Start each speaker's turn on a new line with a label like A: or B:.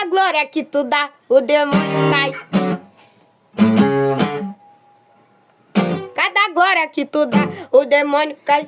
A: glória que tu dá, o demônio cai. Cada glória que tu dá, o demônio cai.